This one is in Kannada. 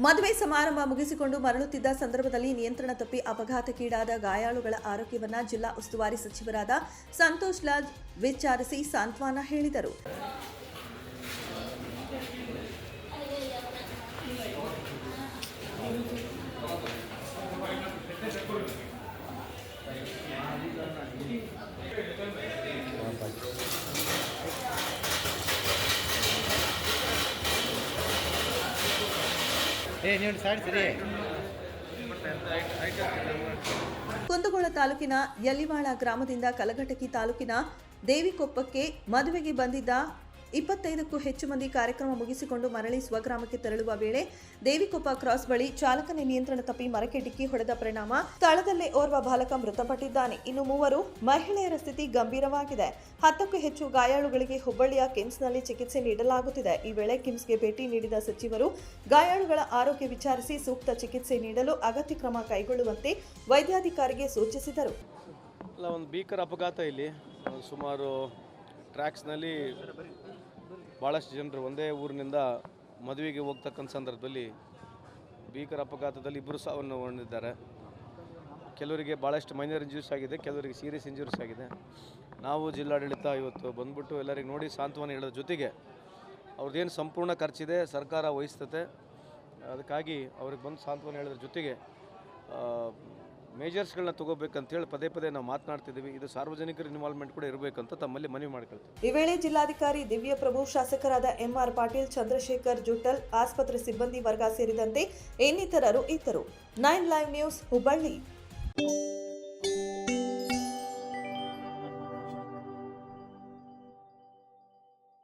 ಮದುವೆ ಸಮಾರಂಭ ಮುಗಿಸಿಕೊಂಡು ಮರಳುತ್ತಿದ್ದ ಸಂದರ್ಭದಲ್ಲಿ ನಿಯಂತ್ರಣ ತಪ್ಪಿ ಅಪಘಾತಕ್ಕೀಡಾದ ಗಾಯಾಳುಗಳ ಆರೋಗ್ಯವನ್ನ ಜಿಲ್ಲಾ ಉಸ್ತುವಾರಿ ಸಚಿವರಾದ ಸಂತೋಷ್ ಲಾಲ್ ವಿಚಾರಿಸಿ ಸಾಂತ್ವನ ಹೇಳಿದರು. ಕುಂದಗೋಳ ತಾಲೂಕಿನ ಯಲ್ಲಿವಾಳ ಗ್ರಾಮದಿಂದ ಕಲಘಟಕಿ ತಾಲೂಕಿನ ದೇವಿಕೊಪ್ಪಕ್ಕೆ ಮದುವೆಗೆ ಬಂದಿದ್ದ 25ಕ್ಕೂ ಹೆಚ್ಚು ಮಂದಿ ಕಾರ್ಯಕ್ರಮ ಮುಗಿಸಿಕೊಂಡು ಮರಳಿ ಸ್ವಗ್ರಾಮಕ್ಕೆ ತೆರಳುವ ವೇಳೆ ದೇವಿಕೊಪ್ಪ ಕ್ರಾಸ್ ಬಳಿ ಚಾಲಕನ ನಿಯಂತ್ರಣ ತಪ್ಪಿ ಮರಕ್ಕೆ ಡಿಕ್ಕಿ ಹೊಡೆದ ಪರಿಣಾಮ ಸ್ಥಳದಲ್ಲೇ ಓರ್ವ ಬಾಲಕ ಮೃತಪಟ್ಟಿದ್ದಾನೆ. ಇನ್ನು 3 ಮಹಿಳೆಯರ ಸ್ಥಿತಿ ಗಂಭೀರವಾಗಿದೆ. 10ಕ್ಕೂ ಹೆಚ್ಚು ಗಾಯಾಳುಗಳಿಗೆ ಹುಬ್ಬಳ್ಳಿಯ ಕಿಮ್ಸ್ನಲ್ಲಿ ಚಿಕಿತ್ಸೆ ನೀಡಲಾಗುತ್ತಿದೆ. ಈ ವೇಳೆ ಕಿಮ್ಸ್ಗೆ ಭೇಟಿ ನೀಡಿದ ಸಚಿವರು ಗಾಯಾಳುಗಳ ಆರೋಗ್ಯ ವಿಚಾರಿಸಿ ಸೂಕ್ತ ಚಿಕಿತ್ಸೆ ನೀಡಲು ಅಗತ್ಯ ಕ್ರಮ ಕೈಗೊಳ್ಳುವಂತೆ ವೈದ್ಯಾಧಿಕಾರಿಗೆ ಸೂಚಿಸಿದರು. ಒಂದು ಭೀಕರ ಅಪಘಾತ ಇಲ್ಲಿ ಸುಮಾರು ಟ್ರ್ಯಾಕ್ಸ್ನಲ್ಲಿ ಭಾಳಷ್ಟು ಜನರು ಒಂದೇ ಊರಿನಿಂದ ಮದುವೆಗೆ ಹೋಗ್ತಕ್ಕಂಥ ಸಂದರ್ಭದಲ್ಲಿ ಭೀಕರ ಅಪಘಾತದಲ್ಲಿ 2 ಸಾವನ್ನು ಹೊಂದಿದ್ದಾರೆ. ಕೆಲವರಿಗೆ ಭಾಳಷ್ಟು ಮೈನರ್ ಇಂಜುರೀಸ್ ಆಗಿದೆ, ಕೆಲವರಿಗೆ ಸೀರಿಯಸ್ ಇಂಜುರೀಸ್ ಆಗಿದೆ. ನಾವು ಜಿಲ್ಲಾಡಳಿತ ಇವತ್ತು ಬಂದ್ಬಿಟ್ಟು ಎಲ್ಲರಿಗೆ ನೋಡಿ ಸಾಂತ್ವನ ಹೇಳೋದ್ರ ಜೊತೆಗೆ ಅವ್ರದ್ದೇನು ಸಂಪೂರ್ಣ ಖರ್ಚಿದೆ ಸರ್ಕಾರ ವಹಿಸ್ತತೆ, ಅದಕ್ಕಾಗಿ ಅವ್ರಿಗೆ ಬಂದು ಸಾಂತ್ವನ ಹೇಳೋದ್ರ ಜೊತೆಗೆ ಮೇಜರ್ಸ್ಗಳನ್ನ ತಗೋಬೇಕಂತೇಳಿ ಪದೇ ಪದೇ ನಾವು ಮಾತನಾಡ್ತಿದ್ದೀವಿ. ಇದು ಸಾರ್ವಜನಿಕರ ಇನ್ವಾಲ್ವ್ಮೆಂಟ್ ಕೂಡ ಇರಬೇಕಂತ ತಮ್ಮಲ್ಲಿ ಮನವಿ ಮಾಡ್ಕೊಳ್ತೀವಿ. ಈ ವೇಳೆ ಜಿಲ್ಲಾಧಿಕಾರಿ ದಿವ್ಯಪ್ರಭು, ಶಾಸಕರಾದ ಎಂಆರ್ ಪಾಟೀಲ್, ಚಂದ್ರಶೇಖರ್ ಜುಟ್ಟಲ್, ಆಸ್ಪತ್ರೆ ಸಿಬ್ಬಂದಿ ವರ್ಗ ಸೇರಿದಂತೆ ಇನ್ನಿತರರು ಇದ್ದರು. 9 ಲೈವ್ ನ್ಯೂಸ್ ಹುಬ್ಬಳ್ಳಿ.